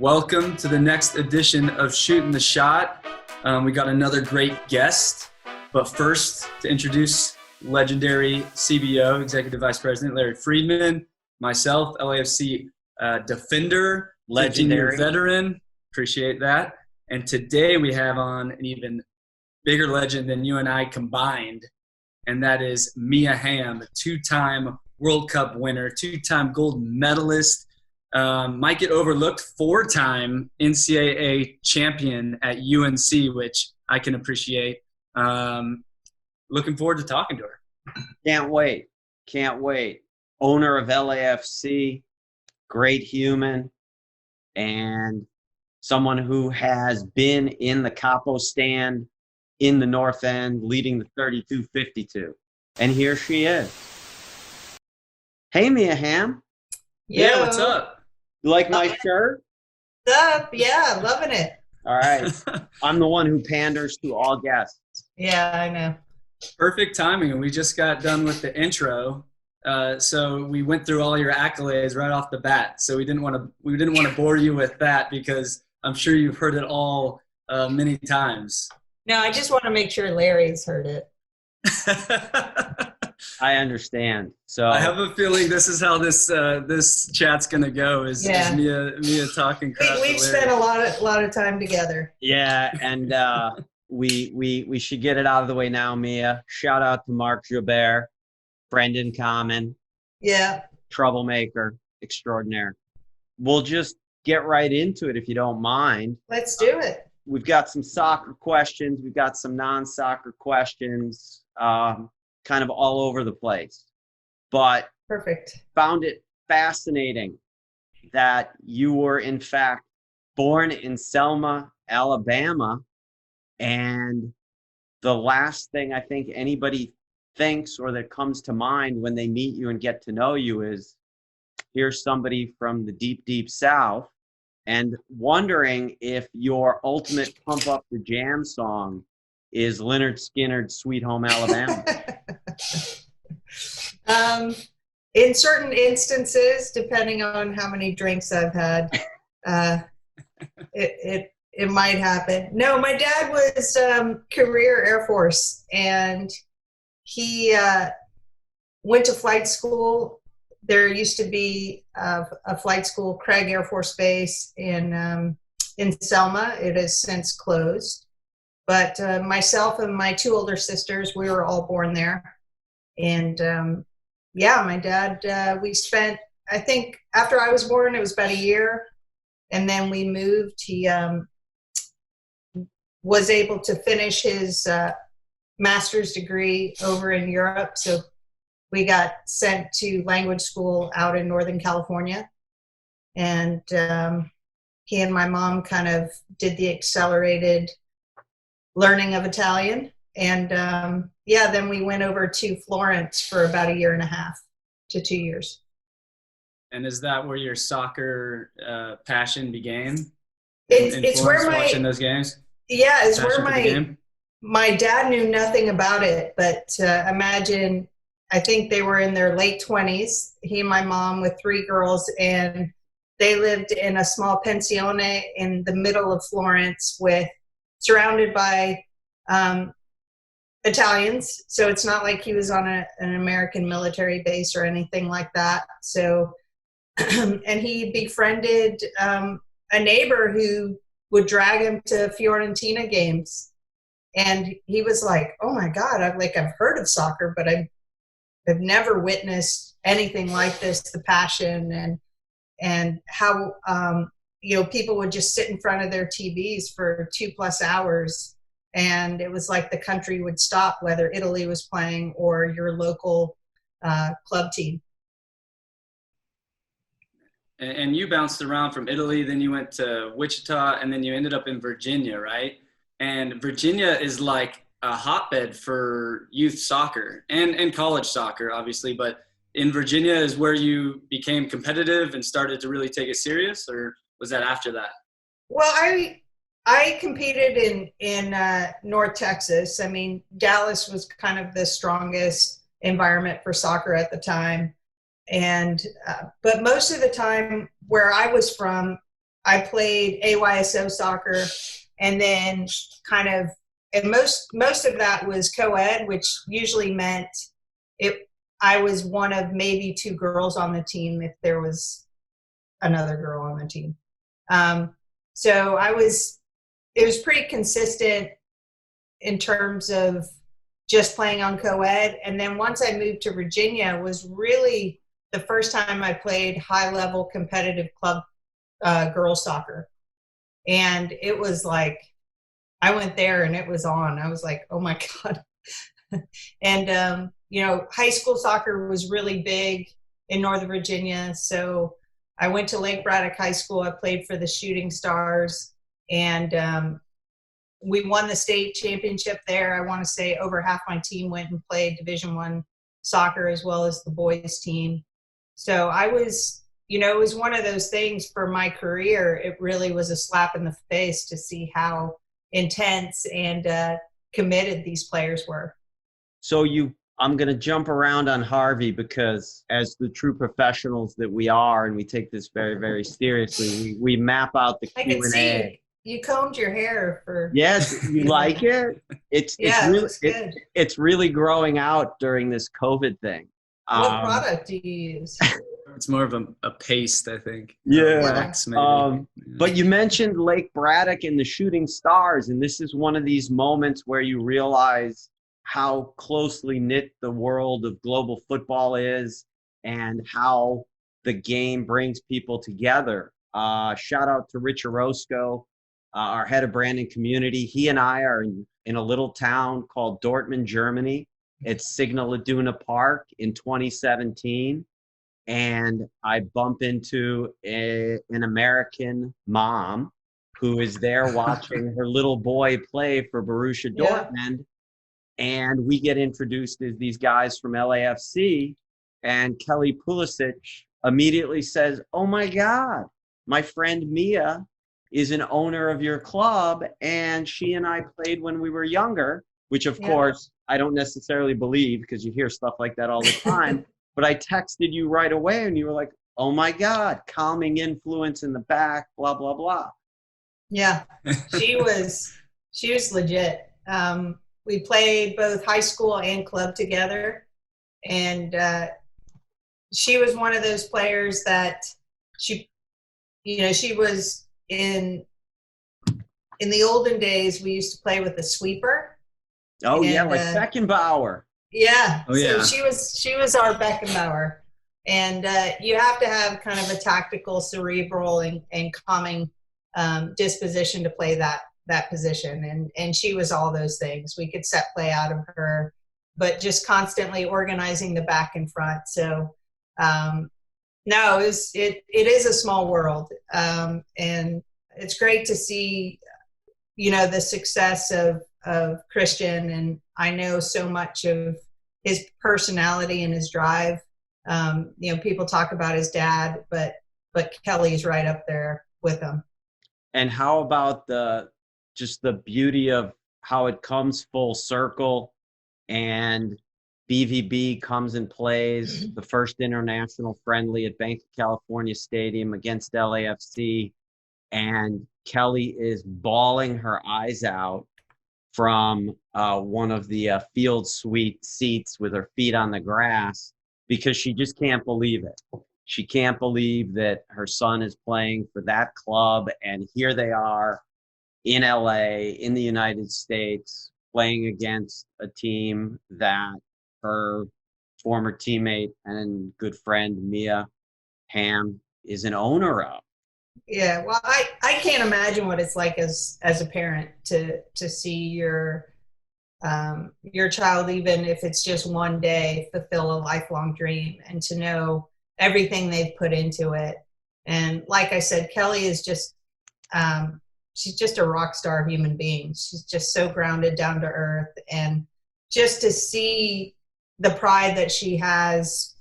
Welcome to the next edition of Shootin The Shot. We got another great guest, but first to introduce legendary CBO, Executive Vice President Larry Freedman, myself, LAFC defender, legendary veteran, appreciate that. And today we have on an even bigger legend than you and I combined, and that is Mia Hamm, two-time World Cup winner, two-time gold medalist, might get overlooked, four-time NCAA champion at UNC, which I can appreciate. Looking forward to talking to her. Can't wait. Owner of LAFC, great human, and someone who has been in the capo stand in the North End leading the 32-52. And here she is. Hey, Mia Hamm. Yeah, what's up? You like my shirt? What's up? Yeah, loving it. All right. I'm the one who panders to all guests. Yeah, I know. Perfect timing, and we just got done with the intro, so we went through all your accolades right off the bat. So we didn't want to bore you with that because I'm sure you've heard it all many times. No, I just want to make sure Larry's heard it. I understand. So I have a feeling this is how this chat's gonna go. Is Mia talking crap? We've spent a lot of time together. Yeah, and we should get it out of the way now, Mia. Shout out to Mark Joubert, friend in common. Yeah. Troublemaker extraordinaire. We'll just get right into it if you don't mind. Let's do it. We've got some soccer questions. We've got some non-soccer questions. Kind of all over the place, but perfect. Found it fascinating that you were in fact born in Selma, Alabama, and the last thing I think anybody thinks or that comes to mind when they meet you and get to know you is here's somebody from the deep, deep South, and wondering if your ultimate pump up the jam song is Lynyrd Skynyrd's Sweet Home Alabama. In certain instances, depending on how many drinks I've had, it might happen. No, my dad was career Air Force, and he went to flight school. There used to be a flight school, Craig Air Force Base in Selma. It has since closed. But myself and my two older sisters, we were all born there. And my dad, we spent, I think after I was born, it was about a year. And then we moved. He was able to finish his master's degree over in Europe. So we got sent to language school out in Northern California. And he and my mom kind of did the accelerated learning of Italian. And then we went over to Florence for about a year and a half to 2 years. And is that where your soccer passion began? It's where watching those games? Yeah, it's where my dad knew nothing about it, but imagine, I think they were in their late 20s, he and my mom with three girls, and they lived in a small pensione in the middle of Florence surrounded by Italians. So it's not like he was on an American military base or anything like that. So, and he befriended a neighbor who would drag him to Fiorentina games. And he was like, oh my God, I've heard of soccer, but I've never witnessed anything like this, the passion and how, people would just sit in front of their TVs for 2+ hours, and it was like the country would stop, whether Italy was playing or your local club team. And you bounced around from Italy, then you went to Wichita, and then you ended up in Virginia, right? And Virginia is like a hotbed for youth soccer and college soccer, obviously, but in Virginia is where you became competitive and started to really take it serious, or was that after that? Well, I competed in North Texas. I mean, Dallas was kind of the strongest environment for soccer at the time. And but most of the time where I was from, I played AYSO soccer, and then and most of that was co-ed, which usually meant I was one of maybe 2 girls on the team if there was another girl on the team. So it was pretty consistent in terms of just playing on co-ed. And then once I moved to Virginia was really the first time I played high-level competitive club girls soccer. And it was like, I went there and it was on. I was like, oh my God. And, high school soccer was really big in Northern Virginia. So I went to Lake Braddock High School. I played for the Shooting Stars, and we won the state championship there. I want to say over half my team went and played Division I soccer as well as the boys team. So I was, it was one of those things for my career. It really was a slap in the face to see how intense and committed these players were. So I'm going to jump around on Harvey because as the true professionals that we are, and we take this very, very seriously, we map out the Q&A. I can see you combed your hair for. Yes, you like it? It's good. It's really growing out during this COVID thing. What product do you use? It's more of a paste, I think. Yeah. Wax, maybe. But you mentioned Lake Braddock and the Shooting Stars, and this is one of these moments where you realize how closely knit the world of global football is and how the game brings people together. Shout out to Rich Orozco, our head of brand and community. He and I are in a little town called Dortmund, Germany. It's Signal Iduna Park in 2017. And I bump into an American mom who is there watching her little boy play for Borussia Dortmund. And we get introduced as these guys from LAFC. And Kelly Pulisic immediately says, oh my God, my friend Mia is an owner of your club. And she and I played when we were younger, which of course I don't necessarily believe because you hear stuff like that all the time. But I texted you right away and you were like, oh my God, calming influence in the back, blah, blah, blah. Yeah, she was legit. We played both high school and club together. And she was one of those players that she was in the olden days, we used to play with a sweeper. Oh, and, like Beckenbauer. Yeah. Oh, yeah. So she was our Beckenbauer. And you have to have kind of a tactical, cerebral, and calming disposition to play that position. And she was all those things. We could set play out of her, but just constantly organizing the back and front. So no, it is a small world. And it's great to see, the success of Christian. And I know so much of his personality and his drive. People talk about his dad, but Kelly's right up there with him. And how about just the beauty of how it comes full circle and BVB comes and plays the first international friendly at Bank of California Stadium against LAFC. And Kelly is bawling her eyes out from one of the field suite seats with her feet on the grass because she just can't believe it. She can't believe that her son is playing for that club, and here they are in LA, in the United States, playing against a team that her former teammate and good friend, Mia Hamm, is an owner of. Yeah, well, I can't imagine what it's like as a parent to see your child, even if it's just one day, fulfill a lifelong dream, and to know everything they've put into it. And like I said, Kelly is just she's just a rock star human being. She's just so grounded, down to earth, and just to see the pride that she has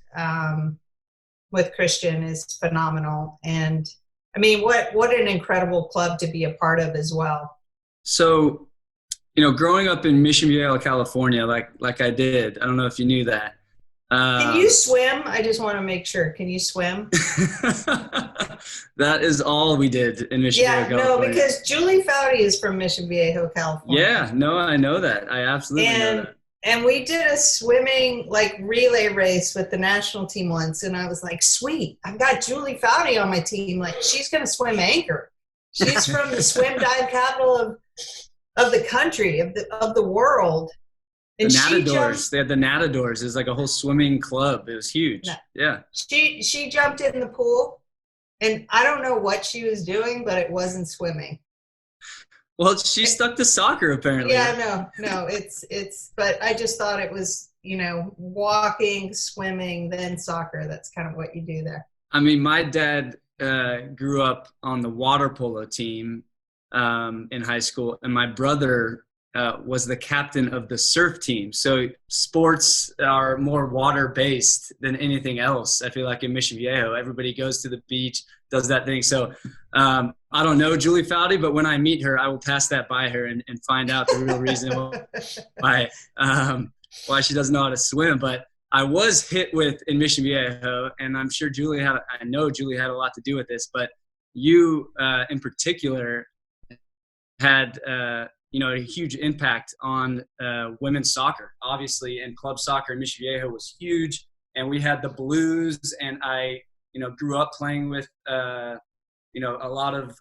with Christian is phenomenal. And I mean, what an incredible club to be a part of as well. So, growing up in Mission Viejo, California, like I did, I don't know if you knew that. Can you swim? I just want to make sure. Can you swim? That is all we did in Mission Viejo, California. No, because Julie Foudy is from Mission Viejo, California. Yeah, no, I know that. I absolutely know that. And we did a swimming relay race with the national team once, and I was like, sweet, I've got Julie Foudy on my team. Like, she's going to swim anchor. She's from the swim dive capital of the country, of the world. And the Natadors. They had the Natadors. It was like a whole swimming club. It was huge. Yeah. She jumped in the pool, and I don't know what she was doing, but it wasn't swimming. Well, she stuck to soccer apparently. Yeah, no, it's. But I just thought it was, walking, swimming, then soccer. That's kind of what you do there. I mean, my dad grew up on the water polo team in high school, and my brother was the captain of the surf team. So sports are more water-based than anything else. I feel like in Mission Viejo, everybody goes to the beach, does that thing. So I don't know Julie Foudy, but when I meet her, I will pass that by her and find out the real reason why she doesn't know how to swim. But I was hit with in Mission Viejo, and I'm sure I know Julie had a lot to do with this, but you in particular had a huge impact on women's soccer, obviously, and club soccer in Mission Viejo was huge. And we had the Blues, and I, grew up playing with, a lot of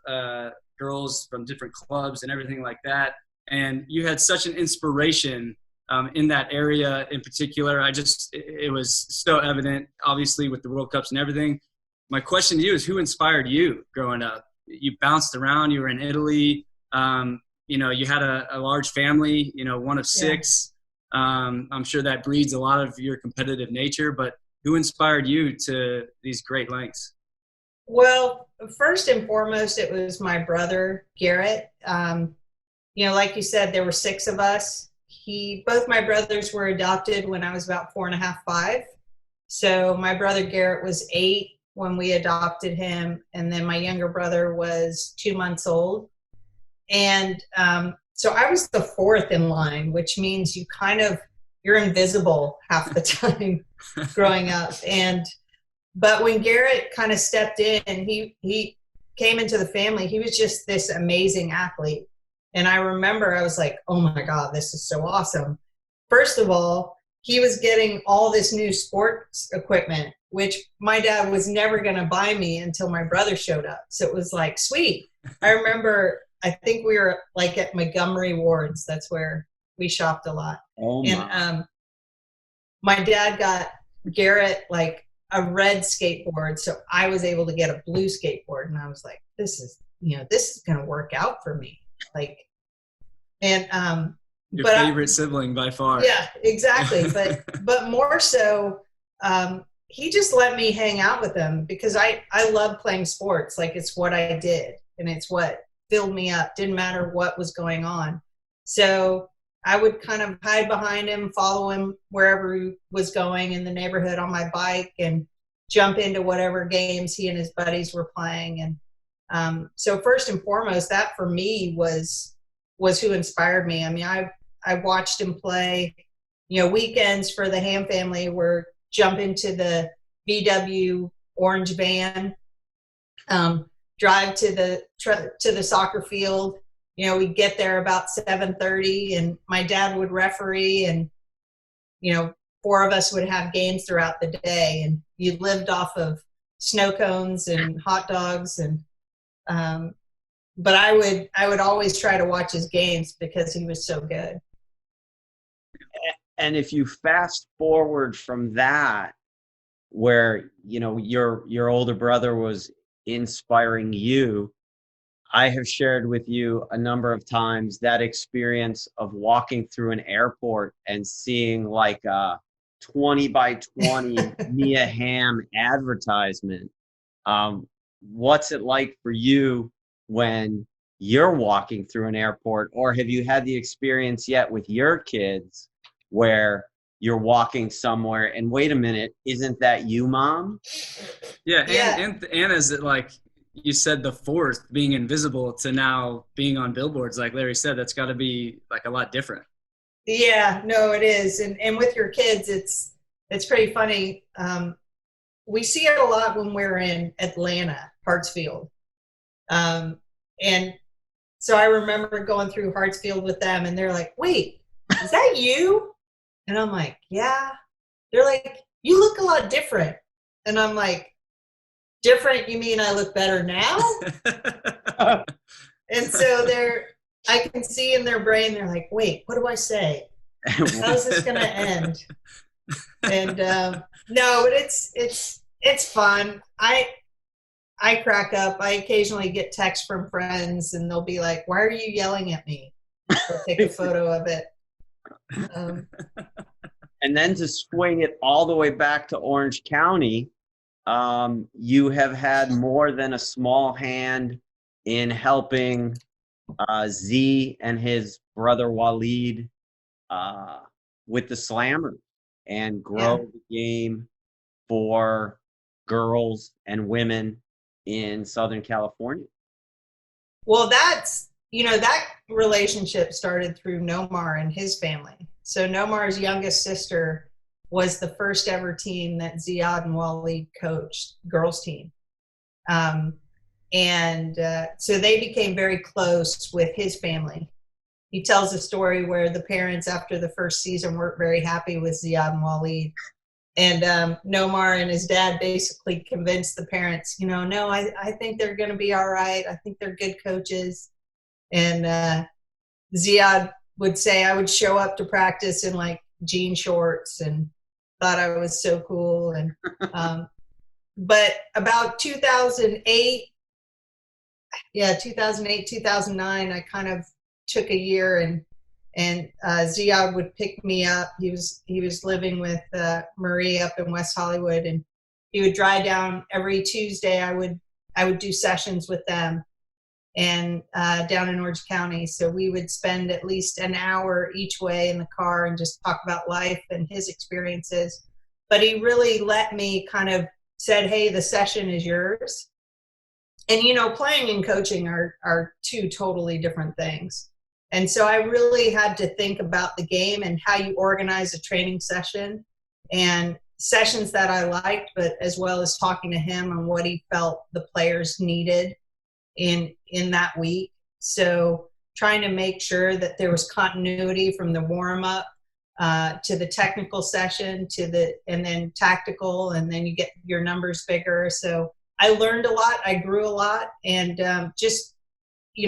girls from different clubs and everything like that. And you had such an inspiration in that area in particular. It was so evident, obviously, with the World Cups and everything. My question to you is, who inspired you growing up? You bounced around, you were in Italy. You had a large family, one of six. Yeah. I'm sure that breeds a lot of your competitive nature, but who inspired you to these great lengths? Well, first and foremost, it was my brother, Garrett. Like you said, there were six of us. Both my brothers were adopted when I was about 4.5, 5. So my brother Garrett was 8 when we adopted him. And then my younger brother was 2 months old. And so I was the fourth in line, which means you're invisible half the time growing up. But when Garrett kind of stepped in, he came into the family, he was just this amazing athlete. And I remember I was like, oh my God, this is so awesome. First of all, he was getting all this new sports equipment, which my dad was never going to buy me until my brother showed up. So it was like, sweet. I remember, I think we were at Montgomery Ward's. That's where we shopped a lot. Oh my. And my dad got Garrett a red skateboard, so I was able to get a blue skateboard, and I was like, this is going to work out for me. Your favorite sibling by far. Yeah, exactly. But more so, he just let me hang out with him because I love playing sports. It's what I did, and it's what filled me up. Didn't matter what was going on. So I would kind of hide behind him, follow him wherever he was going in the neighborhood on my bike, and jump into whatever games he and his buddies were playing. And so first and foremost, that for me was who inspired me. I mean, I watched him play, weekends for the Hamm family were jump into the VW orange van, drive to the soccer field. We'd get there about 7:30, and my dad would referee, and 4 of us would have games throughout the day, and you lived off of snow cones and hot dogs. And but I would always try to watch his games because he was so good. And if you fast forward from that, where your older brother was inspiring you, I have shared with you a number of times that experience of walking through an airport and seeing a 20 by 20 Mia Hamm advertisement. What's it like for you when you're walking through an airport, or have you had the experience yet with your kids where you're walking somewhere and wait a minute, isn't that you, Mom? Yeah. And is it you said the fourth being invisible to now being on billboards, like Larry said, that's got to be a lot different. Yeah, no, it is. And with your kids, it's pretty funny. We see it a lot when we're in Atlanta, Hartsfield. And so I remember going through Hartsfield with them, and they're like, "Wait, is that you?" And I'm like, "Yeah." They're like, "You look a lot different." And I'm like, "Different? You mean I look better now?" And so I can see in their brain, they're like, "Wait, what do I say? How's this going to end?" And no, but it's fun. I crack up. I occasionally get texts from friends, and they'll be like, "Why are you yelling at me?" They'll take a photo of it. And then to swing it all the way back to Orange County, you have had more than a small hand in helping Z and his brother Waleed with the Slammer and grow the game for girls and women in Southern California. Well, that relationship started through Nomar and his family. So Nomar's youngest sister was the first ever team that Ziad and Waleed coached, girls team. So they became very close with his family. He tells a story where the parents, after the first season, weren't very happy with Ziad and Waleed. And Nomar and his dad basically convinced the parents, no, I think they're going to be all right. I think they're good coaches. And Ziad would say I would show up to practice in like jean shorts and thought I was so cool. And but about 2008, 2009, I kind of took a year and Ziad would pick me up. He was living with Marie up in West Hollywood, and he would drive down every Tuesday. I would do sessions with them and down in Orange County. So we would spend at least an hour each way in the car and just talk about life and his experiences. But he really let me said, "Hey, the session is yours." And, playing and coaching are two totally different things. And so I really had to think about the game and how you organize a training session and sessions that I liked, but as well as talking to him on what he felt the players needed in that week. So trying to make sure that there was continuity from the warm-up to the technical session and then tactical, and then you get your numbers bigger. So I learned a lot. I grew a lot. And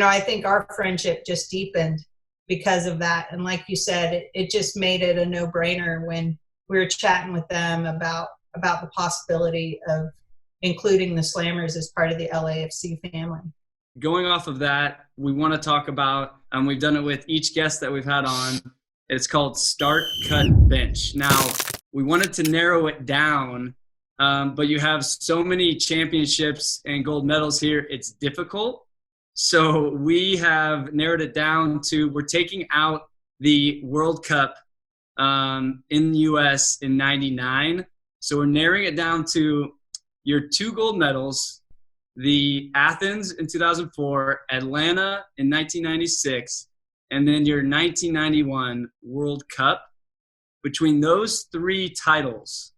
I think our friendship just deepened because of that. And like you said, it just made it a no-brainer when we were chatting with them about the possibility of including the Slammers as part of the LAFC family. Going off of that, we want to talk about, we've done it with each guest that we've had on. It's called Start, Cut, Bench. Now, we wanted to narrow it down, but you have so many championships and gold medals here, it's difficult. So we have narrowed it down to, we're taking out the World Cup in the U.S. in 99. So we're narrowing it down to your 2 gold medals, the Athens in 2004, Atlanta in 1996, and then your 1991 World Cup. Between those 3 titles,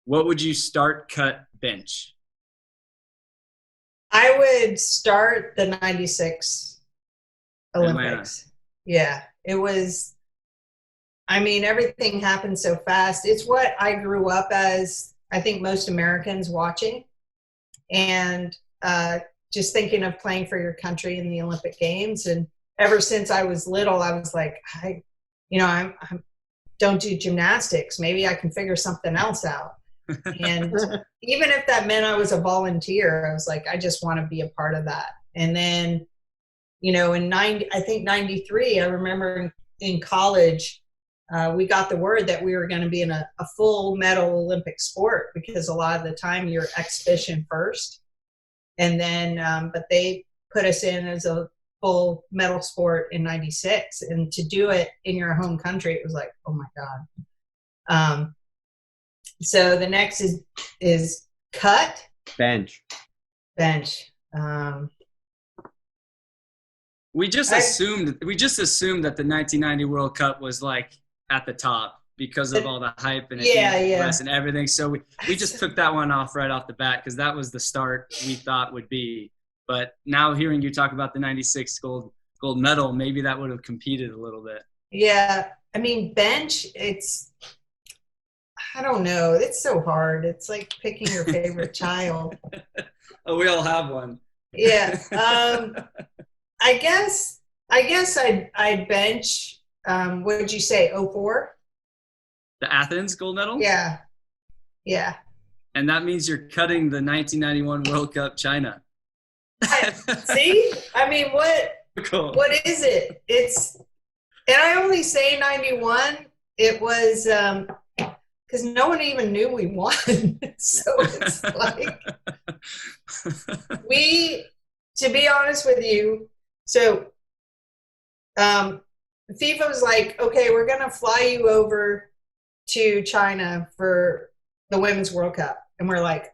what would you start, cut, bench? I would start the 96 Olympics. Atlanta. Yeah, it was, everything happened so fast. It's what I grew up as, I think most Americans watching, and just thinking of playing for your country in the Olympic Games. And ever since I was little, I was like, I don't do gymnastics. Maybe I can figure something else out. And even if that meant I was a volunteer, I was like, I just want to be a part of that. And then, in 93, I remember in college, we got the word that we were going to be in a full medal Olympic sport, because a lot of the time you're exhibition first. And then, but they put us in as a full medal sport in 96. And to do it in your home country, it was like, oh my God. So the next is cut. Bench. We just assumed that the 1990 World Cup was like at the top. because of all the hype and yeah. and everything. So we just took that one off right off the bat because that was the start we thought would be. But now hearing you talk about the 96 gold medal, maybe that would have competed a little bit. Yeah. I mean, bench, I don't know. It's so hard. It's like picking your favorite child. Oh, we all have one. Yeah. I guess I'd bench, what did you say, 04? The Athens gold medal? Yeah. Yeah. And that means you're cutting the 1991 World Cup China. See? I mean, what is it? And I only say 91. It was because no one even knew we won. So it's like to be honest with you, so FIFA was like, okay, we're going to fly you over to China for the Women's World Cup. And we're like,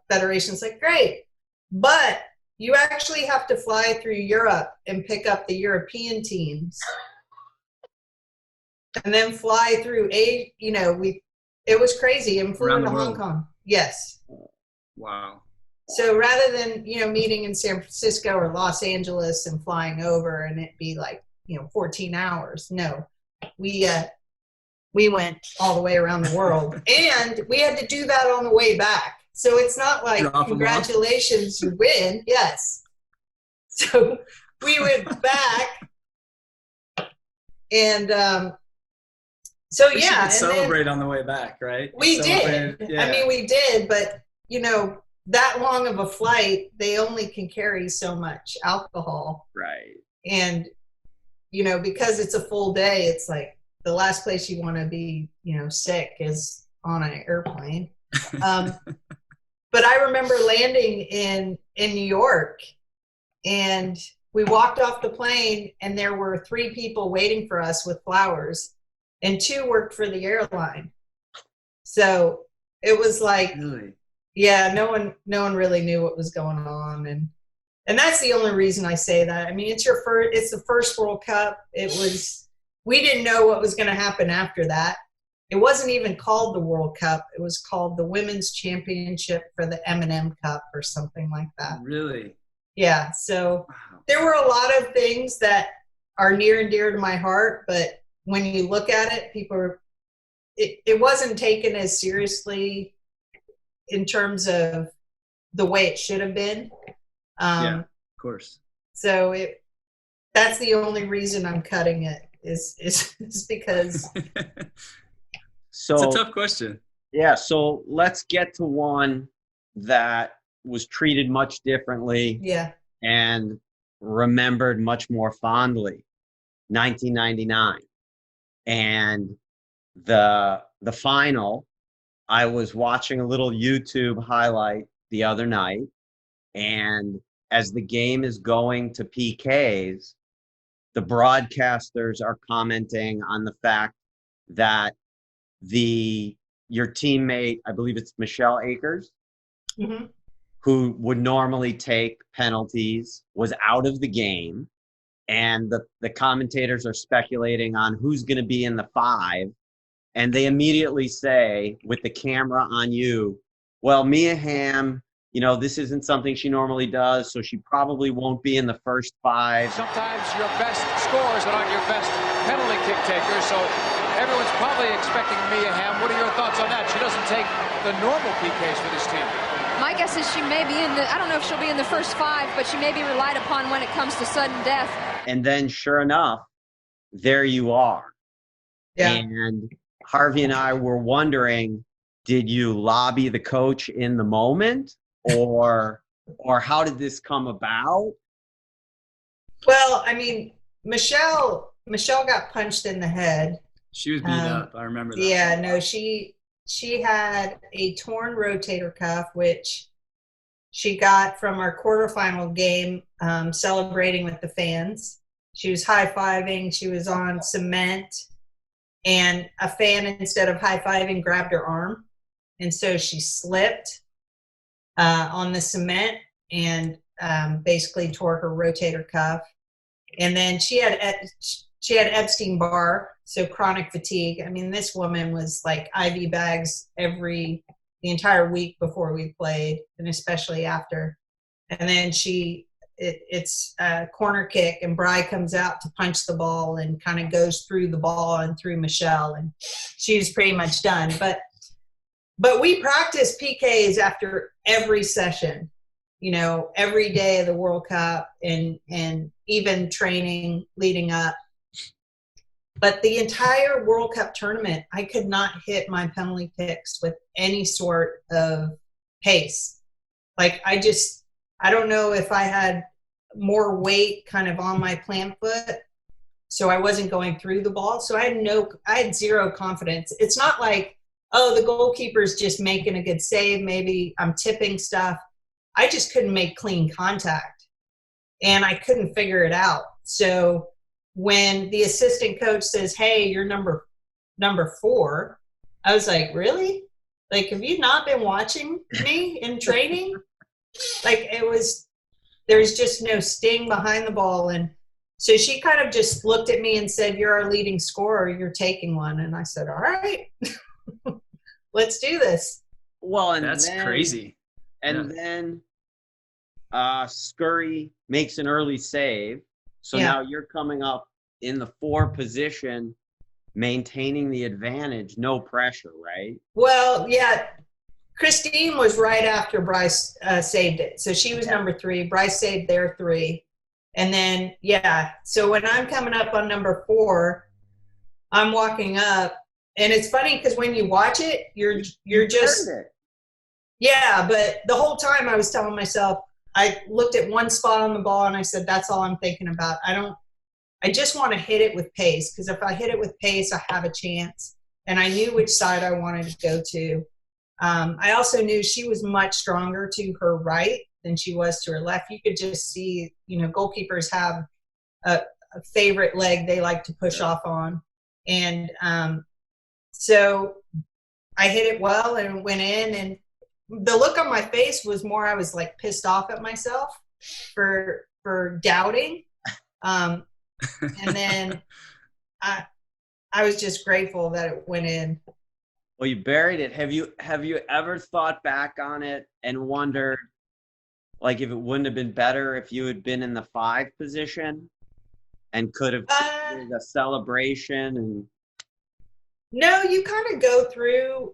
Federation's like, great. But you actually have to fly through Europe and pick up the European teams. And then fly through it was crazy. And flew into Hong Kong. Yes. Wow. So rather than, meeting in San Francisco or Los Angeles and flying over and it be like, 14 hours. No, we went all the way around the world and we had to do that on the way back. So it's not like, congratulations, you win. Yes. So we went back and, so we yeah. And celebrate on the way back, right? We did. Yeah. I mean, we did, but that long of a flight, they only can carry so much alcohol. Right. And, because it's a full day, it's like the last place you want to be, sick is on an airplane. But I remember landing in New York and we walked off the plane and there were 3 people waiting for us with flowers and 2 worked for the airline. So it was like, really? Yeah, no one really knew what was going on. And that's the only reason I say that. I mean, it's the first World Cup. We didn't know what was going to happen after that. It wasn't even called the World Cup. It was called the Women's Championship for the M&M Cup or something like that. Really? Yeah. So there were a lot of things that are near and dear to my heart, but when you look at it, it wasn't taken as seriously in terms of the way it should have been. Yeah, of course. So that's the only reason I'm cutting it is because. So it's a tough question. Yeah. So let's get to one that was treated much differently. Yeah. And remembered much more fondly. 1999. And the final, I was watching a little YouTube highlight the other night, and as the game is going to PKs, the broadcasters are commenting on the fact that your teammate, I believe it's Michelle Akers, mm-hmm. who would normally take penalties, was out of the game. And the commentators are speculating on who's going to be in the 5. And they immediately say, with the camera on you, well, Mia Hamm, this isn't something she normally does, so she probably won't be in the first 5. Sometimes your best scorers are not your best penalty kick takers, so everyone's probably expecting Mia Hamm. What are your thoughts on that? She doesn't take the normal PKs for this team. My guess is she may be I don't know if she'll be in the first 5, but she may be relied upon when it comes to sudden death. And then, sure enough, there you are. Yeah. And Harvey and I were wondering, did you lobby the coach in the moment, or how did this come about? Well, I mean, Michelle got punched in the head. She was beat up. I remember that. Yeah, no, she had a torn rotator cuff, which she got from our quarterfinal game, celebrating with the fans. She was high-fiving. She was on cement, and a fan, instead of high-fiving, grabbed her arm. And so she slipped on the cement and basically tore her rotator cuff. And then she had she had Epstein-Barr, so chronic fatigue. I mean, this woman was like IV bags the entire week before we played, and especially after. And then it's a corner kick, and Bri comes out to punch the ball and kind of goes through the ball and through Michelle, and she's pretty much done. But we practice PKs after every session, every day of the World Cup and even training leading up. But the entire World Cup tournament, I could not hit my penalty kicks with any sort of pace. Like, I don't know if I had more weight kind of on my plant foot, so I wasn't going through the ball. So I had zero confidence. It's not like, oh, the goalkeeper's just making a good save. Maybe I'm tipping stuff. I just couldn't make clean contact, and I couldn't figure it out. So when the assistant coach says, hey, you're number 4, I was like, really? Like, have you not been watching me in training? Like, there's just no sting behind the ball. And so she kind of just looked at me and said, you're our leading scorer, you're taking one. And I said, all right, let's do this. Well, and that's crazy. And then Scurry makes an early save. So now you're coming up in the 4 position, maintaining the advantage, no pressure, right? Well, yeah. Christine was right after Bryce saved it. So she was number 3. Bryce saved their 3. And then, so when I'm coming up on number 4, I'm walking up. And it's funny because when you watch it, you're just – yeah, but the whole time I was telling myself, I looked at one spot on the ball and I said, that's all I'm thinking about. I just want to hit it with pace, because if I hit it with pace, I have a chance. And I knew which side I wanted to go to. I also knew she was much stronger to her right than she was to her left. You could just see, goalkeepers have a favorite leg they like to push off on. And so I hit it well and went in, and the look on my face was more, I was like pissed off at myself for doubting. And then I was just grateful that it went in. Well, you buried it. Have you ever thought back on it and wondered, like, if it wouldn't have been better if you had been in the 5 position and could have created a celebration? And no, you kind of go through,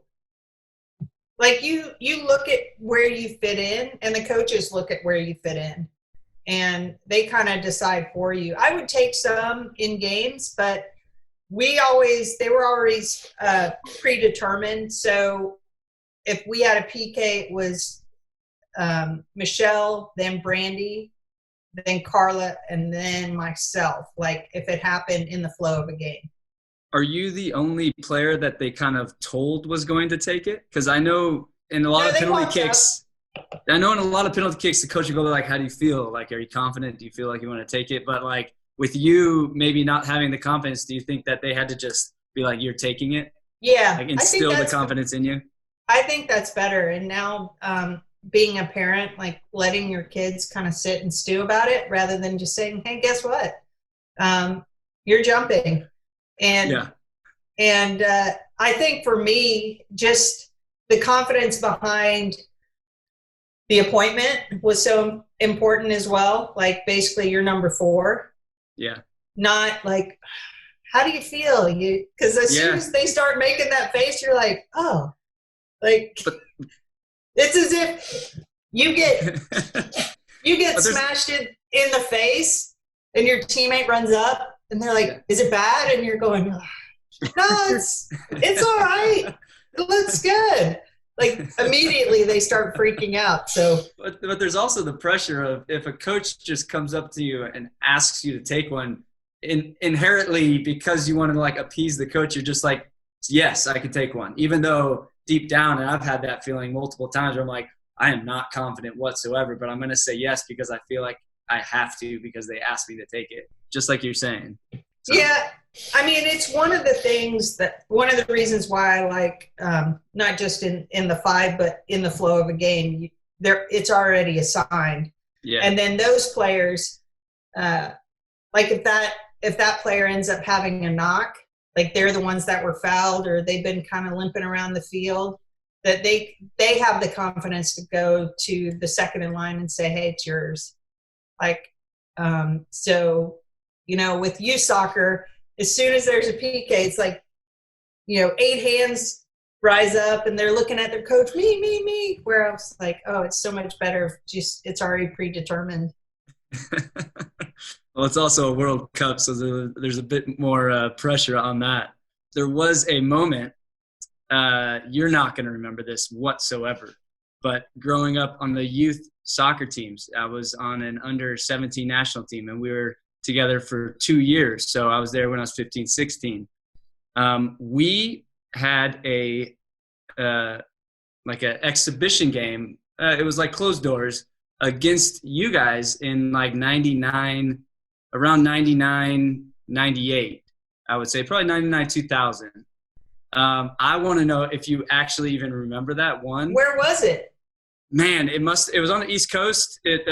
like, you look at where you fit in, and the coaches look at where you fit in, and they kind of decide for you. I would take some in games, but they were always predetermined. So if we had a PK, it was Michelle, then Brandy, then Carla, and then myself, like if it happened in the flow of a game. Are you the only player that they kind of told was going to take it? Because I know in a lot of penalty kicks, the coach would go like, how do you feel? Like, are you confident? Do you feel like you want to take it? But like with you maybe not having the confidence, do you think that they had to just be like, you're taking it? Yeah. Like instill the confidence in you? I think that's better. And now being a parent, like letting your kids kind of sit and stew about it rather than just saying, hey, guess what? You're jumping. And I think for me, just the confidence behind the appointment was so important as well. Like basically you're number 4. Yeah. Not like, how do you feel? Because as soon as they start making that face, you're like, oh, like it's as if you get smashed in the face and your teammate runs up and they're like, is it bad? And you're going, oh, no, it's all right. It looks good. Like immediately they start freaking out. So, but there's also the pressure of if a coach just comes up to you and asks you to take one, inherently because you want to like appease the coach, you're just like, yes, I can take one. Even though deep down, and I've had that feeling multiple times where I'm like, I am not confident whatsoever, but I'm going to say yes because I feel like I have to because they asked me to take it. Just like you're saying. So. Yeah. I mean, it's one of the reasons why I like, not just in the 5, but in the flow of a game, it's already assigned. Yeah. And then those players, like if if that player ends up having a knock, like they're the ones that were fouled or they've been kind of limping around the field, that they have the confidence to go to the second in line and say, hey, it's yours. Like, so, you know, with youth soccer, as soon as there's a PK, it's like, you know, 8 hands rise up and they're looking at their coach, me, where I was like, oh, it's so much better if just it's already predetermined. Well, it's also a World Cup, so there's a bit more pressure on that. There was a moment, you're not going to remember this whatsoever, but growing up on the youth soccer teams, I was on an under-17 national team, and we were together for 2 years. So I was there when I was 15, 16. We had like an exhibition game. It was like closed doors against you guys in like 99, around 99, 98, I would say, probably 99, 2000. I want to know if you actually even remember that one. Where was it? Man, it was on the East Coast. It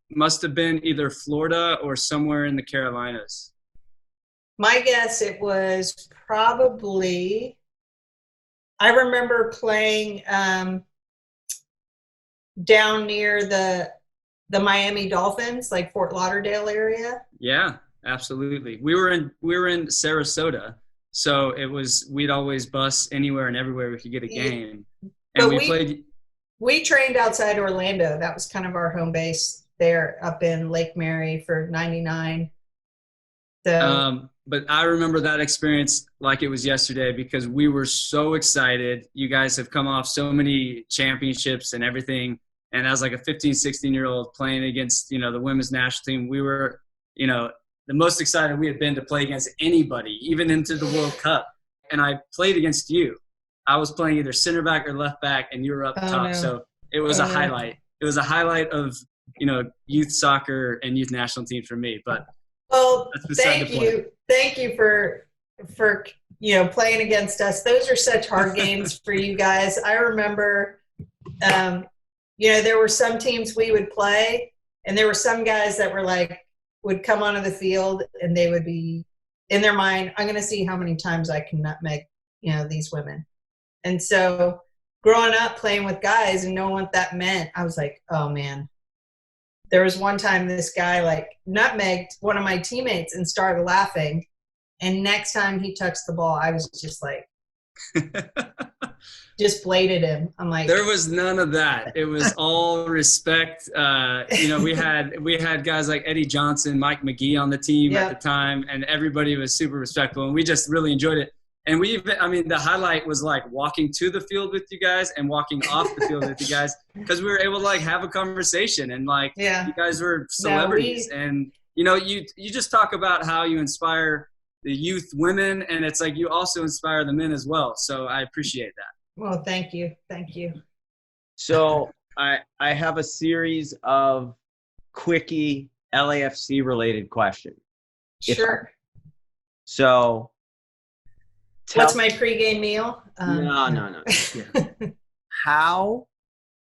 must have been either Florida or somewhere in the Carolinas. My guess, it was probably, I remember playing down near the Miami Dolphins, like Fort Lauderdale area. Yeah, absolutely. We were in Sarasota, so we'd always bus anywhere and everywhere we could get a game. And we trained outside Orlando. That was kind of our home base there up in Lake Mary for 99. So but I remember that experience like it was yesterday because we were so excited. You guys have come off so many championships and everything. And as like a 15, 16-year-old playing against, you know, the women's national team, we were, you know, the most excited we had been to play against anybody, even into the World Cup. And I played against you. I was playing either center back or left back, and you were up top. No. So it was a highlight. It was a highlight of, you know, youth soccer and youth national team for me. But well, thank you for you know, playing against us. Those are such hard games for you guys. I remember, you know, there were some teams we would play, and there were some guys that were like, would come onto the field and they would be in their mind, I'm going to see how many times I can nutmeg, you know, these women. And so growing up playing with guys and knowing what that meant, I was like, oh man. There was one time this guy like nutmegged one of my teammates and started laughing. And next time he touched the ball, I was just like, just bladed him. I'm like, there was none of that. It was all respect. You know, we had guys like Eddie Johnson, Mike McGee on the team at the time, and everybody was super respectful, and we just really enjoyed it. And the highlight was like walking to the field with you guys and walking off the field with you guys, because we were able to like have a conversation and like you guys were celebrities. And you know, you just talk about how you inspire the youth women, and it's like you also inspire the men as well. So I appreciate that. well, thank you. So I have a series of quickie LAFC related questions. Sure. So what's my pregame meal? No. How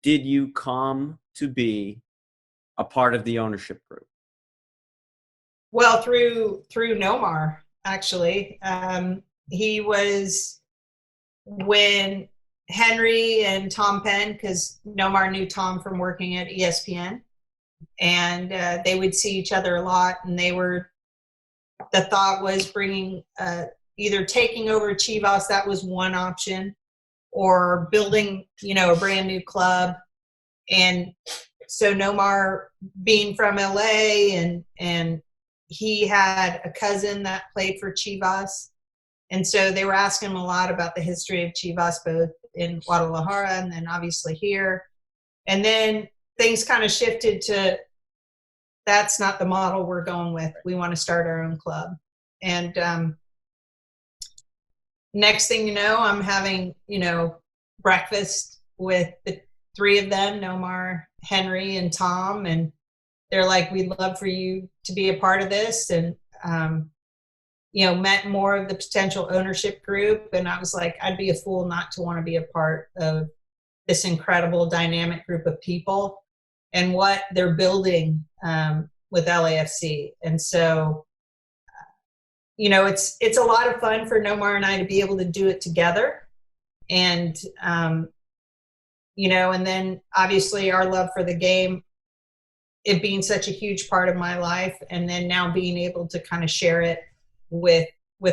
did you come to be a part of the ownership group? Well, through Nomar, actually. He was when Henry and Tom Penn, because Nomar knew Tom from working at ESPN, and they would see each other a lot, and the thought was bringing either taking over Chivas, that was one option, or building, you know, a brand new club. And so Nomar, being from LA, and he had a cousin that played for Chivas. And so they were asking him a lot about the history of Chivas, both in Guadalajara and then obviously here. And then things kind of shifted to, that's not the model we're going with. We want to start our own club. And next thing you know, I'm having, you know, breakfast with the three of them, Nomar, Henry, and Tom. And they're like, we'd love for you to be a part of this. And, you know, met more of the potential ownership group. And I was like, I'd be a fool not to want to be a part of this incredible dynamic group of people and what they're building. LAFC. And so, it's a lot of fun for Nomar and I to be able to do it together. And, and then obviously our love for the game, it being such a huge part of my life, and then now being able to kind of share it with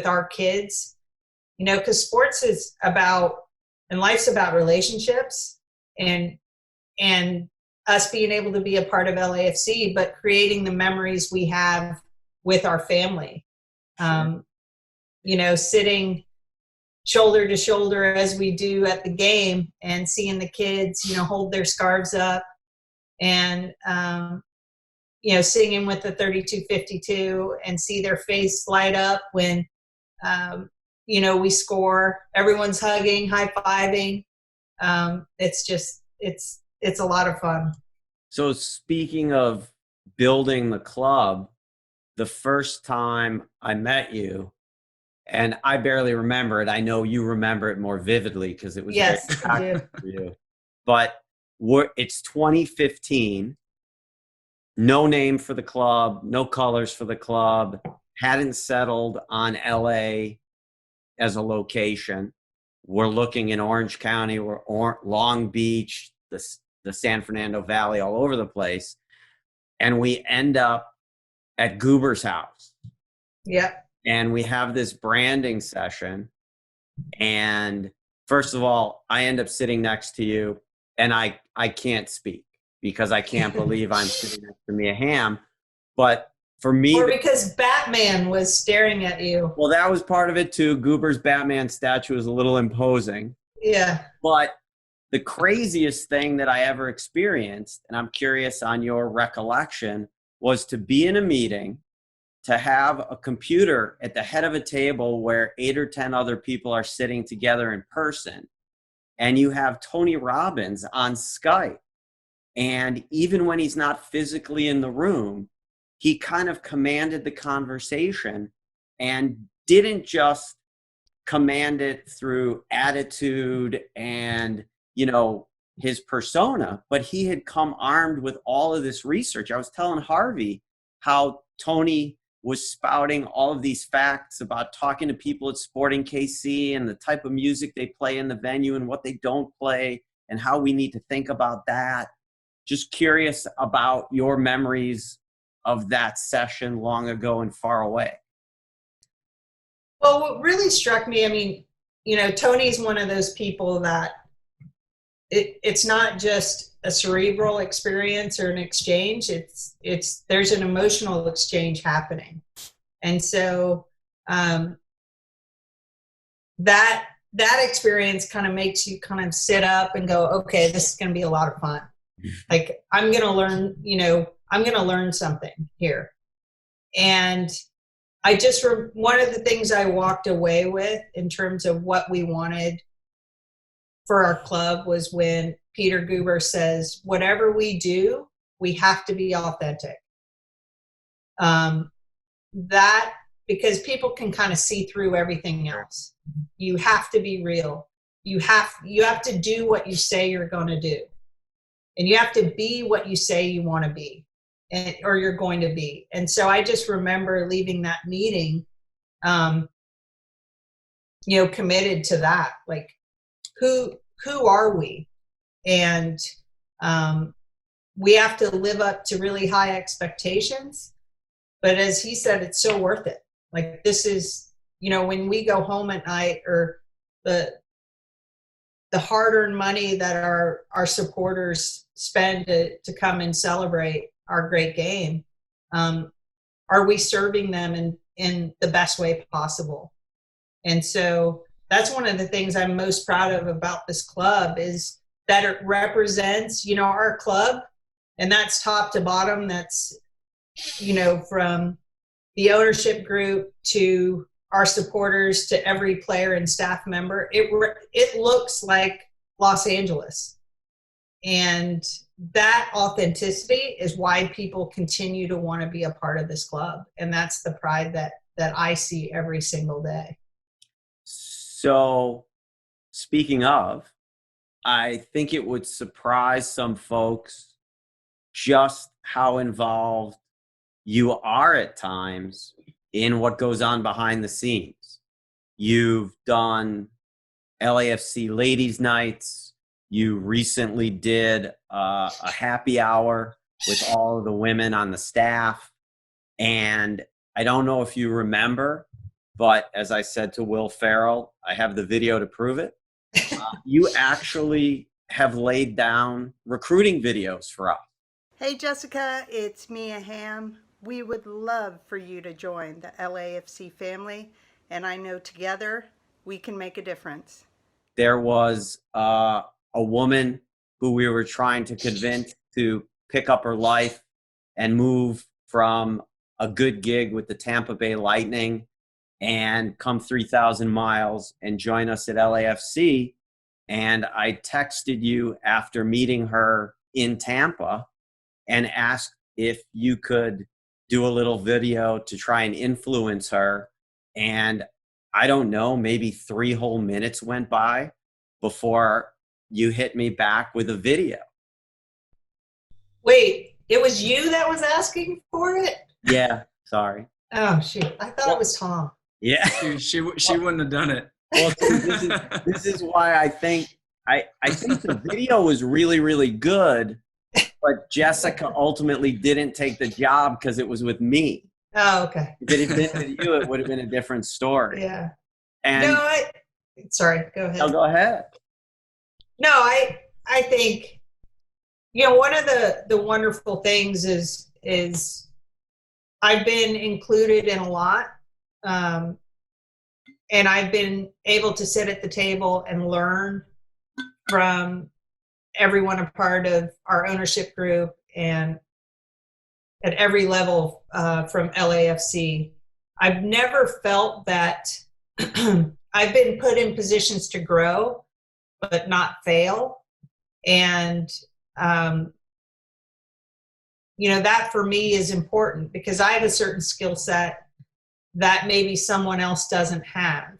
our kids, because sports is about, and life's about relationships, and us being able to be a part of LAFC, but creating the memories we have with our family. Sitting shoulder to shoulder as we do at the game, and seeing the kids, hold their scarves up, and singing with the 3252, and see their face light up when we score. Everyone's hugging, high-fiving. It's a lot of fun. So speaking of building the club, the first time I met you, and I barely remember it, I know you remember it more vividly because it was yes, very impactful for you. But it's 2015. No name for the club, no colors for the club, hadn't settled on LA as a location. We're looking in Orange County, or Long Beach, the San Fernando Valley, all over the place. And we end up at Goober's house. Yep. And we have this branding session. And first of all, I end up sitting next to you, and I can't speak because I can't believe I'm sitting next to Mia Hamm. But for me, or because Batman was staring at you. Well, that was part of it too. Goober's Batman statue is a little imposing. Yeah. But the craziest thing that I ever experienced, and I'm curious on your recollection, was to be in a meeting, to have a computer at the head of a table where 8 or 10 other people are sitting together in person, and you have Tony Robbins on Skype. And even when he's not physically in the room, he kind of commanded the conversation, and didn't just command it through attitude and, his persona, but he had come armed with all of this research. I was telling Harvey how Tony was spouting all of these facts about talking to people at Sporting KC and the type of music they play in the venue and what they don't play, and how we need to think about that. Just curious about your memories of that session long ago and far away. Well, what really struck me, Tony's one of those people that it's not just a cerebral experience or an exchange. There's an emotional exchange happening. And so that experience kind of makes you kind of sit up and go, okay, this is going to be a lot of fun. Like, I'm going to learn, I'm going to learn something here. And one of the things I walked away with in terms of what we wanted for our club was when Peter Guber says, whatever we do, we have to be authentic. Because people can kind of see through everything else. You have to be real. You have to do what you say you're going to do. And you have to be what you say you want to be, or you're going to be. And so I just remember leaving that meeting, committed to that. Like, who are we? And we have to live up to really high expectations. But as he said, it's so worth it. Like, this is, when we go home at night, or the hard-earned money that our supporters spend to come and celebrate our great game, are we serving them in the best way possible? And so that's one of the things I'm most proud of about this club, is that it represents, our club, and that's top to bottom. That's, from the ownership group to our supporters to every player and staff member. It looks like Los Angeles. And that authenticity is why people continue to want to be a part of this club. And that's the pride that I see every single day. So, speaking of, I think it would surprise some folks just how involved you are at times in what goes on behind the scenes. You've done LAFC ladies nights. You recently did a happy hour with all of the women on the staff. And I don't know if you remember, but as I said to Will Ferrell, I have the video to prove it. You actually have laid down recruiting videos for us. Hey Jessica, it's Mia Hamm. We would love for you to join the LAFC family, and I know together we can make a difference. There was a woman who we were trying to convince to pick up her life and move from a good gig with the Tampa Bay Lightning and come 3,000 miles and join us at LAFC. And I texted you after meeting her in Tampa and asked if you could do a little video to try and influence her. And I don't know, maybe 3 whole minutes went by before you hit me back with a video. Wait, it was you that was asking for it? Yeah, sorry. Oh, shoot. I thought it was Tom. Yeah. She wouldn't have done it. Well, this is why I think the video was really, really good, but Jessica ultimately didn't take the job because it was with me. Oh, okay. If it had been with you, it would have been a different story. Yeah. And Sorry, go ahead. no, go ahead. No, I think, one of the wonderful things is I've been included in a lot. And I've been able to sit at the table and learn from everyone a part of our ownership group and at every level from LAFC. I've never felt that I've been put in positions to grow, but not fail. And, that for me is important because I have a certain skill set that maybe someone else doesn't have.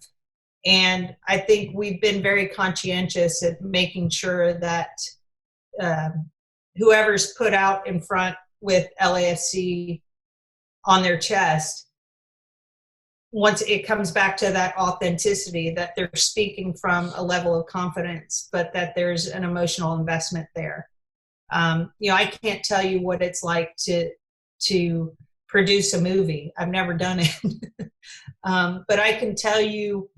And I think we've been very conscientious at making sure that whoever's put out in front with LAFC on their chest, once it comes back to that authenticity, that they're speaking from a level of confidence, but that there's an emotional investment there. I can't tell you what it's like to produce a movie. I've never done it. But I can tell you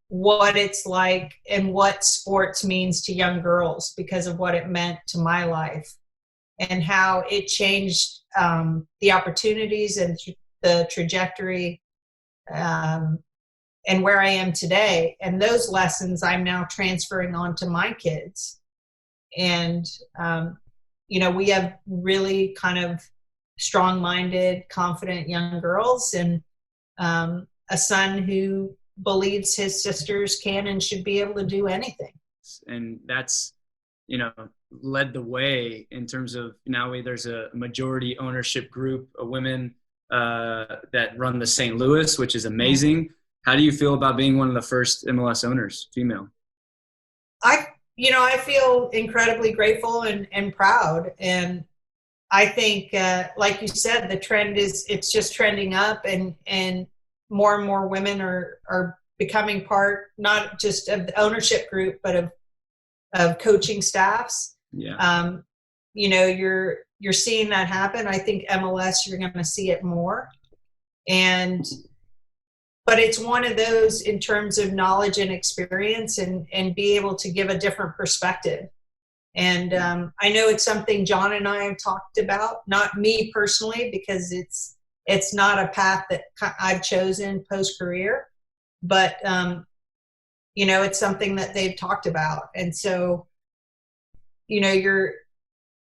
what it's like and what sports means to young girls because of what it meant to my life and how it changed the opportunities and the trajectory and where I am today. And those lessons I'm now transferring on to my kids. And, we have really kind of strong-minded, confident young girls and a son who believes his sisters can and should be able to do anything. And that's, led the way in terms of now there's a majority ownership group of women that run the St. Louis, which is amazing. How do you feel about being one of the first MLS owners, female? I feel incredibly grateful and proud. And I think, like you said, the trend it's just trending up and more women are becoming part, not just of the ownership group, but of coaching staffs. Yeah. You're seeing that happen. I think MLS, you're going to see it more. But it's one of those in terms of knowledge and experience and be able to give a different perspective. And I know it's something John and I have talked about, not me personally, because it's not a path that I've chosen post-career, but, it's something that they've talked about. And so,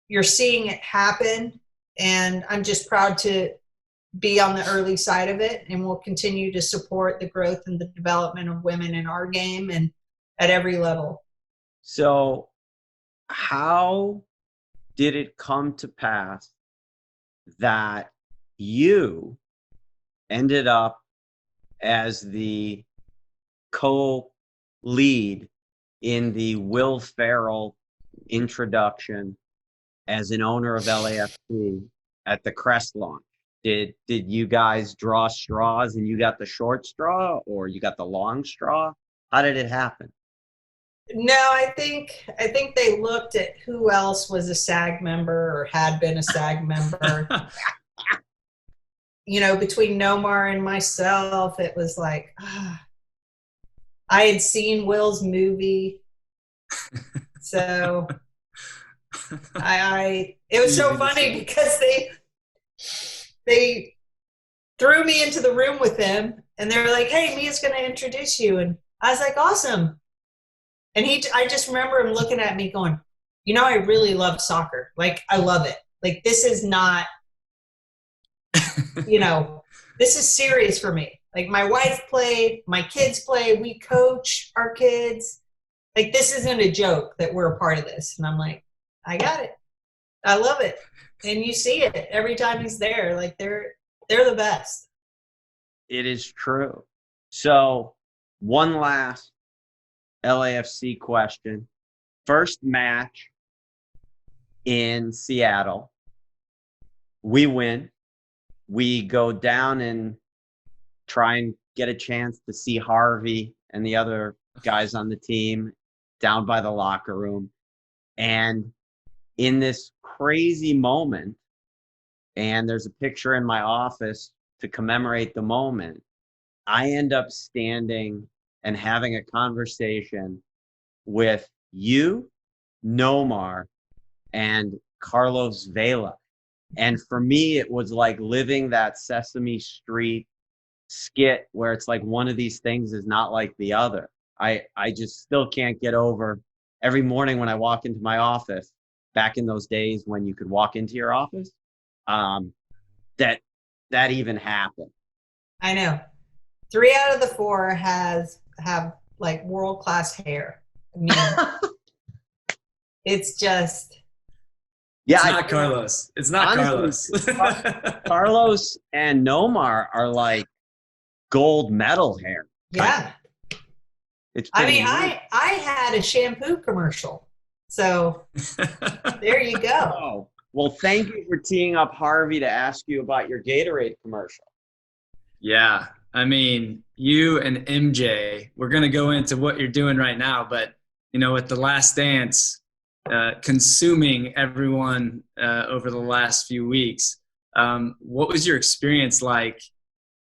you're seeing it happen, and I'm just proud to be on the early side of it, and we'll continue to support the growth and the development of women in our game and at every level. So how did it come to pass that you ended up as the co-lead in the Will Ferrell introduction as an owner of LAFC at the Crest launch? Did you guys draw straws and you got the short straw, or you got the long straw? How did it happen? No, I think they looked at who else was a SAG member or had been a SAG member. Between Nomar and myself, it was like, I had seen Will's movie. So it was so funny because they threw me into the room with him and they were like, hey, Mia's going to introduce you. And I was like, awesome. And I just remember him looking at me going, I really love soccer. Like, I love it. Like, this is not, this is serious for me. Like, my wife played, my kids play, we coach our kids. Like, this isn't a joke that we're a part of this. And I'm like, I got it. I love it. And you see it every time he's there. Like, they're the best. It is true. So, one last LAFC question. First match in Seattle. We win. We go down and try and get a chance to see Harvey and the other guys on the team down by the locker room. And in this crazy moment, and there's a picture in my office to commemorate the moment, I end up standing and having a conversation with you, Nomar, and Carlos Vela. And for me, it was like living that Sesame Street skit where it's like one of these things is not like the other. I just still can't get over every morning when I walk into my office, back in those days when you could walk into your office, that even happened. I know. 3 out of the 4 have like world-class hair. I mean, it's just... Yeah, it's not Carlos. It's not honestly, Carlos. Carlos and Nomar are like gold medal hair. Yeah. It's I pretty mean, neat. I had a shampoo commercial. So there you go. Oh, well, thank you for teeing up Harvey to ask you about your Gatorade commercial. Yeah. I mean, you and MJ, we're going to go into what you're doing right now, but, with The Last Dance consuming everyone over the last few weeks, what was your experience like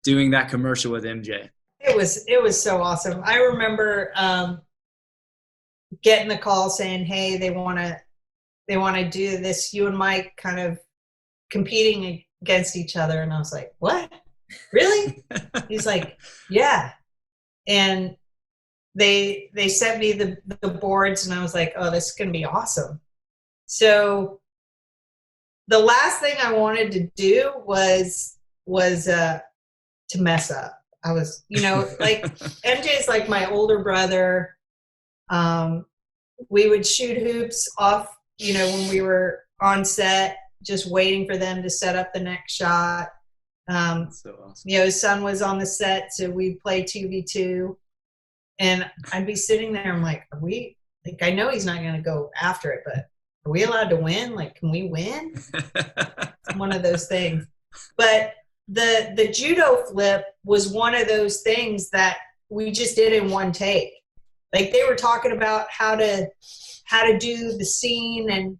doing that commercial with MJ? It was so awesome. I remember getting the call saying, hey, they want to do this, you and Mike kind of competing against each other. And I was like, what? Really? He's like, yeah. And they sent me the boards and I was like, oh, this is going to be awesome. So the last thing I wanted to do was to mess up. I was, like MJ is like my older brother. We would shoot hoops off, when we were on set, just waiting for them to set up the next shot. That's so awesome. His son was on the set, so we'd play 2v2. And I'd be sitting there, I'm like, I know he's not going to go after it, but are we allowed to win? Like, can we win? It's one of those things. But the judo flip was one of those things that we just did in one take. Like, they were talking about how to do the scene,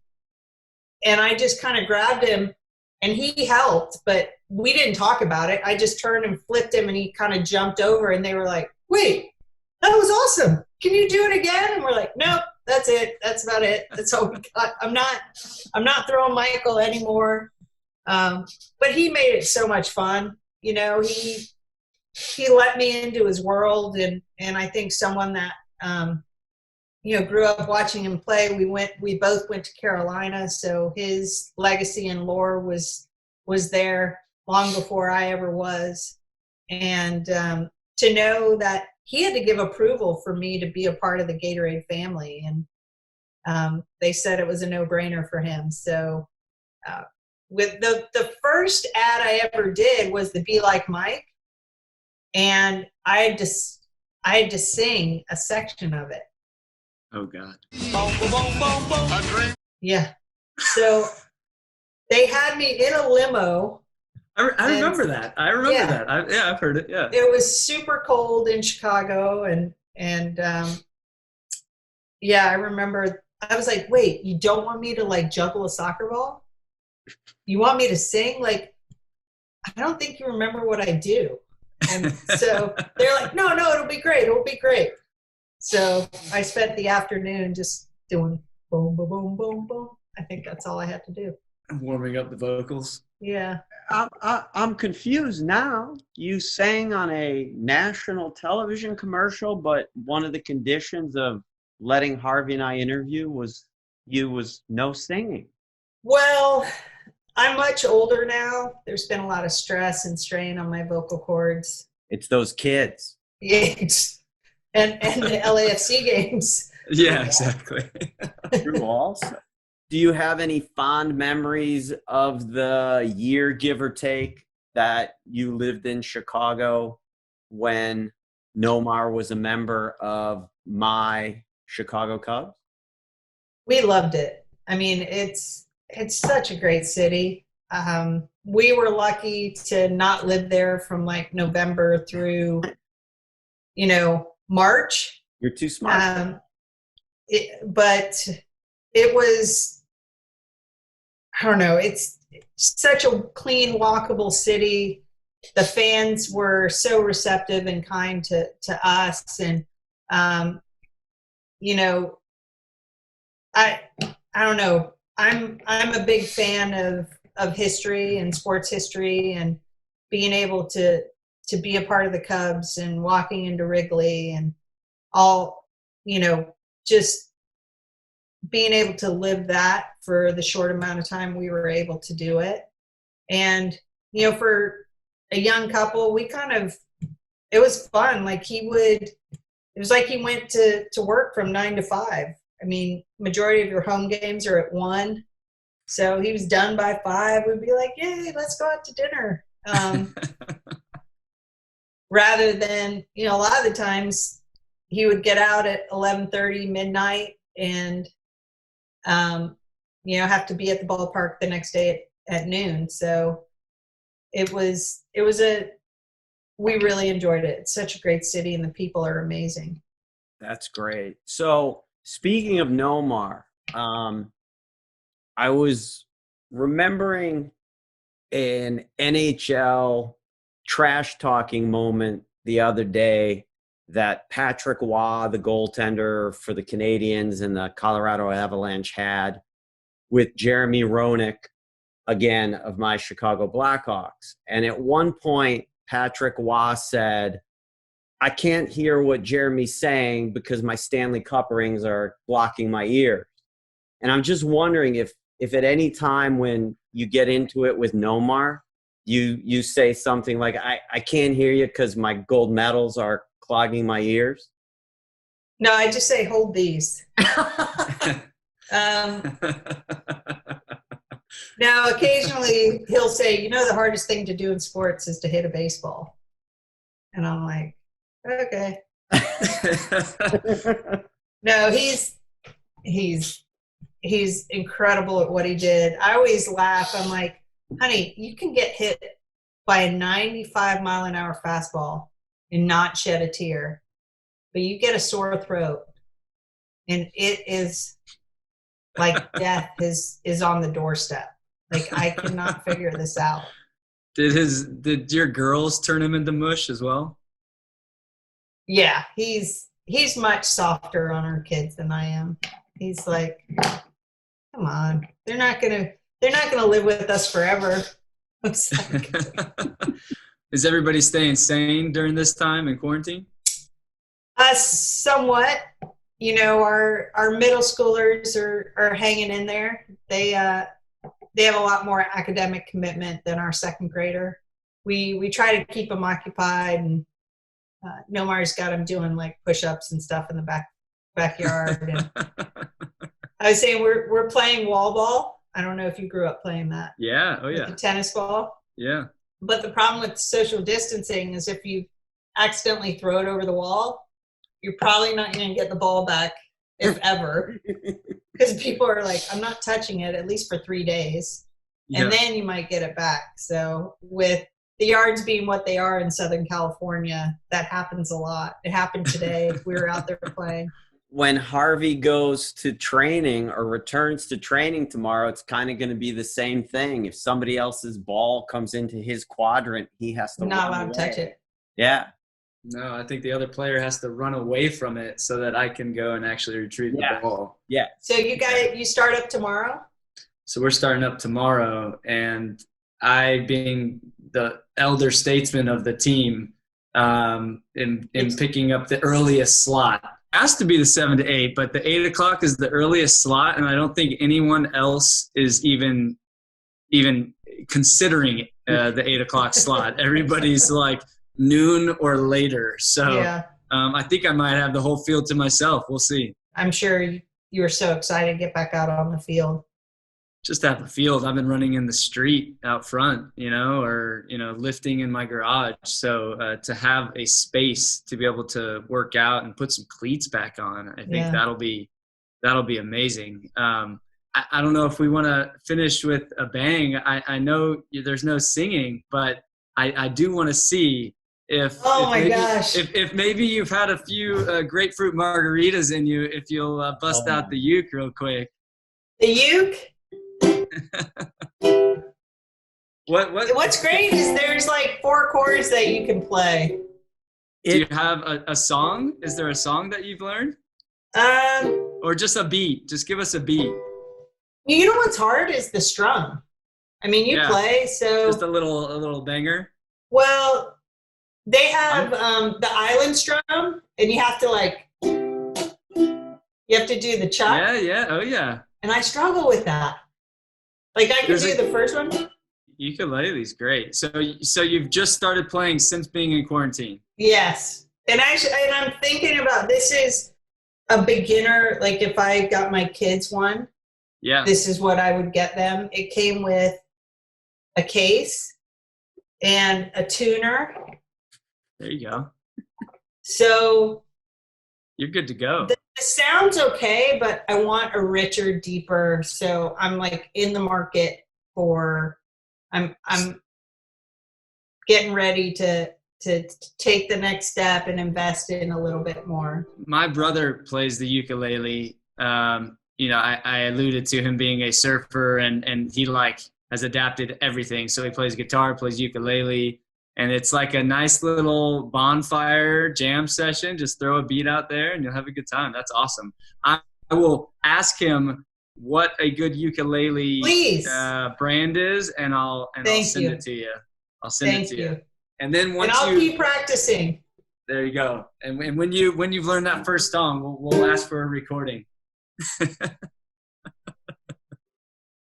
and I just kind of grabbed him, and he helped, but we didn't talk about it. I just turned and flipped him, and he kind of jumped over, and they were like, wait, that was awesome. Can you do it again? And we're like, nope, that's it. That's about it. That's all we got. I'm not throwing Michael anymore. But he made it so much fun. He let me into his world, and I think someone that grew up watching him play. We both went to Carolina, so his legacy and lore was there long before I ever was. And to know that he had to give approval for me to be a part of the Gatorade family, and they said it was a no-brainer for him. So with the first ad I ever did was the Be Like Mike, and I had to sing a section of it. Oh God. Yeah. So they had me in a limo I remember that. I remember Yeah. that. I've heard it. Yeah. It was super cold in Chicago, and yeah, I remember. I was like, wait, you don't want me to like juggle a soccer ball? You want me to sing? Like, I don't think you remember what I do. And so they're like, no, it'll be great. It'll be great. So I spent the afternoon just doing boom, boom, boom, boom, boom. I think that's all I had to do. Warming up the vocals. Yeah. I'm confused now. You sang on a national television commercial, but one of the conditions of letting Harvey and I interview was no singing. Well, I'm much older now. There's been a lot of stress and strain on my vocal cords. It's those kids. Yeah. And the LAFC games. Yeah, exactly. True also. Do you have any fond memories of the year, give or take, that you lived in Chicago when Nomar was a member of my Chicago Cubs? We loved it. I mean, it's such a great city. We were lucky to not live there from like November through, March. You're too smart. But it was, I don't know, it's such a clean, walkable city. The fans were so receptive and kind to us. And, I don't know. I'm a big fan of history and sports history, and being able to be a part of the Cubs and walking into Wrigley and all, just being able to live that for the short amount of time we were able to do it. And, for a young couple, it was fun. Like it was like he went to work from 9 to 5. I mean, majority of your home games are at 1. So he was done by 5. We'd be like, yay, let's go out to dinner. Rather than, a lot of the times he would get out at 11:30, midnight, and, have to be at the ballpark the next day at noon. So we really enjoyed it. It's such a great city, and the people are amazing. That's great. So speaking of Nomar, I was remembering an NHL trash talking moment the other day that Patrick Waugh, the goaltender for the Canadiens and the Colorado Avalanche, had with Jeremy Roenick, again, of my Chicago Blackhawks. And at one point, Patrick Waugh said, I can't hear what Jeremy's saying because my Stanley Cup rings are blocking my ears. And I'm just wondering if at any time when you get into it with Nomar, you say something like, I can't hear you because my gold medals are clogging my ears. No, I just say, hold these. Now, occasionally he'll say, the hardest thing to do in sports is to hit a baseball. And I'm like, okay. No, he's incredible at what he did. I always laugh. I'm like, honey, you can get hit by a 95-mile-an-hour fastball and not shed a tear, but you get a sore throat, and it is like death is on the doorstep. Like, I cannot figure this out. Did your girls turn him into mush as well? Yeah, he's much softer on our kids than I am. He's like, come on, they're not gonna live with us forever. Is everybody staying sane during this time in quarantine? Somewhat. Our middle schoolers are hanging in there. They have a lot more academic commitment than our second grader. We try to keep them occupied, and Nomar's got them doing like push-ups and stuff in the backyard. And I was saying we're playing wall ball. I don't know if you grew up playing that. Yeah. Oh yeah. The tennis ball. Yeah. But the problem with social distancing is if you accidentally throw it over the wall, you're probably not going to get the ball back, if ever, because people are like, I'm not touching it, at least for 3 days. and then you might get it back. So with the yards being what they are in Southern California, that happens a lot. It happened today. We were out there playing. When Harvey goes to training or returns to training tomorrow, it's kind of going to be the same thing. If somebody else's ball comes into his quadrant, he has to not allowed to touch it. Yeah. No, I think the other player has to run away from it so that I can go and actually retrieve the ball. Yeah. So you start up tomorrow? So we're starting up tomorrow, and I, being the elder statesman of the team, in picking up the earliest slot. Has to be the 7 to 8, but the 8 o'clock is the earliest slot, and I don't think anyone else is even considering the 8 o'clock slot. Everybody's like noon or later. So I think I might have the whole field to myself. We'll see. I'm sure you were so excited to get back out on the field. Just to have a field. I've been running in the street out front, or lifting in my garage. So to have a space to be able to work out and put some cleats back on, I think that'll be amazing. I don't know if we want to finish with a bang. I know there's no singing, but I do want to see if if maybe you've had a few grapefruit margaritas in you, if you'll bust out the uke real quick. The uke? What's great is there's like 4 chords that you can play. Do you have a song? Is there a song that you've learned? Or just a beat? Just give us a beat. You know what's hard is the strum. I mean, you play, so just a little banger. Well, they have the island strum, and you have to do the chuck. Yeah, oh yeah. And I struggle with that. Like I could do the first one. Ukulele's great. So you've just started playing since being in quarantine. Yes, and I'm thinking about, this is a beginner. Like if I got my kids one, this is what I would get them. It came with a case and a tuner. There you go. So you're good to go. The sound's okay, but I want a richer, deeper. So I'm like in the market for. I'm getting ready to take the next step and invest in a little bit more. My brother plays the ukulele. I alluded to him being a surfer, and he has adapted everything. So he plays guitar, plays ukulele. And it's like a nice little bonfire jam session. Just throw a beat out there and you'll have a good time. That's awesome. I will ask him what a good ukulele brand is, and I'll send it to you. I'll send it to you. And then I'll keep practicing. There you go. And when you've learned that first song, we'll ask for a recording.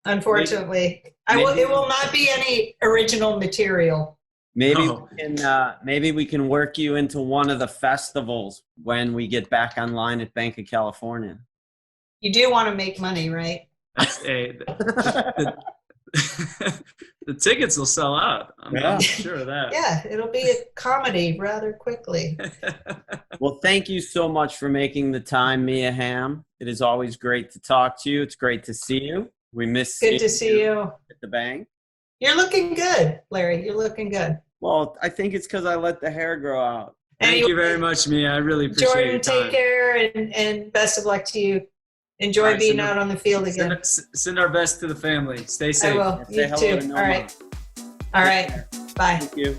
Unfortunately, it will not be any original material. Maybe we can work you into one of the festivals when we get back online at Bank of California. You do want to make money, right? The tickets will sell out. I'm sure of that. Yeah, it'll be a comedy rather quickly. Well, thank you so much for making the time, Mia Hamm. It is always great to talk to you. It's great to see you. We miss Good to see you at the bank. You're looking good, Larry. You're looking good. Well, I think it's because I let the hair grow out. Thank you very much, Mia. I really appreciate it. Jordan, take care, and best of luck to you. Enjoy being out on the field again. Send our best to the family. Stay safe. I will. You too. All right. Bye. Thank you.